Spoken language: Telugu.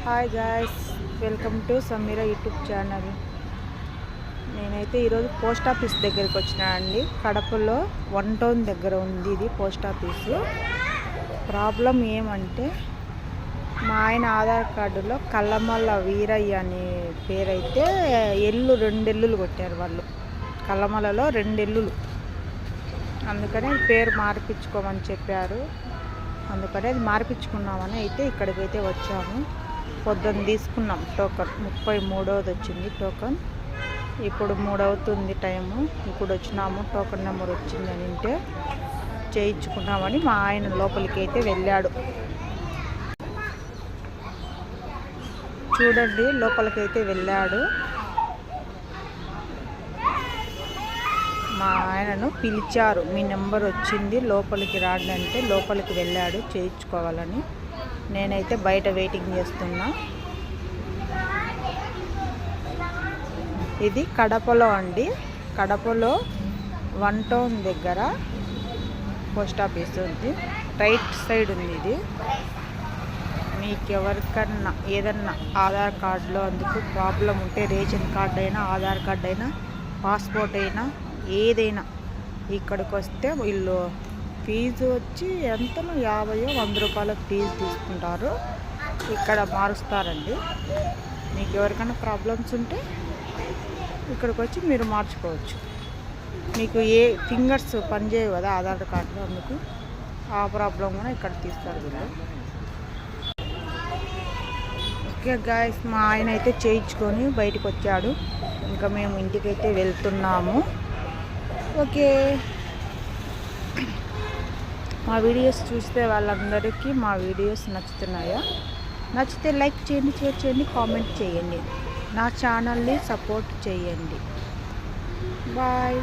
Hi guys, welcome to Sameera YouTube channel. నేనైతే ఈరోజు పోస్ట్ ఆఫీస్ దగ్గరికి వచ్చినా అండి. కడపలో 1 టౌన్ దగ్గర ఉంది ఇది పోస్ట్ ఆఫీసు. ప్రాబ్లం ఏమంటే మా ఆయన ఆధార్ కార్డులో కల్లమల్ల వీరయ్య అనే పేరైతే 2 ఎల్లులు కొట్టారు వాళ్ళు. కల్లమల్లలో 2 ఎల్లులు, అందుకని పేరు మార్పించుకోమని చెప్పారు. అందుకని అది మార్పించుకున్నామని అయితే ఇక్కడికైతే వచ్చాము. పొద్దున్న తీసుకున్నాం టోకన్, 33వ వచ్చింది టోకన్. ఇప్పుడు 3 అవుతుంది టైము. ఇప్పుడు వచ్చినాము, టోకన్ నెంబర్ వచ్చిందని అంటే చేయించుకున్నామని మా ఆయన లోపలికి అయితే వెళ్ళాడు. చూడండి, లోపలికైతే వెళ్ళాడు. మా ఆయనను పిలిచారు, మీ నెంబర్ వచ్చింది లోపలికి రాండి అంటే లోపలికి వెళ్ళాడు చేయించుకోవాలని. నేనైతే బయట వెయిటింగ్ చేస్తున్నా. ఇది కడపలో అండి, కడపలో 1 టౌన్ దగ్గర పోస్ట్ ఆఫీస్ ఉంది. రైట్ సైడ్ ఉంది ఇది. మీకు ఎవరికన్నా ఏదన్నా ఆధార్ కార్డులో అందుకు ప్రాబ్లం ఉంటే, రేషన్ కార్డు అయినా, ఆధార్ కార్డు అయినా, పాస్పోర్ట్ అయినా, ఏదైనా ఇక్కడికి వస్తే వీళ్ళు ఫీజు వచ్చి ఎంతనో 50-100 రూపాయల ఫీజు తీసుకుంటారు. ఇక్కడ మారుస్తారండి. మీకు ఎవరికైనా ప్రాబ్లమ్స్ ఉంటే ఇక్కడికి వచ్చి మీరు మార్చుకోవచ్చు. మీకు ఏ ఫింగర్స్ పనిచేయవు కదా ఆధార్ కార్డులో, అందుకు ఆ ప్రాబ్లం కూడా ఇక్కడ తీస్తారు వీళ్ళు. ఓకే గాయస్, మా ఆయన అయితే చేయించుకొని బయటకు వచ్చాడు. ఇంకా మేము ఇంటికైతే వెళ్తున్నాము. ఓకే, మా వీడియోస్ చూస్తే వాళ్ళందరికీ మా వీడియోస్ నచ్చుతున్నాయా? నచ్చితే లైక్ చేయండి, షేర్ చేయండి, కామెంట్ చేయండి. నా ఛానల్ని సపోర్ట్ చేయండి. బాయ్.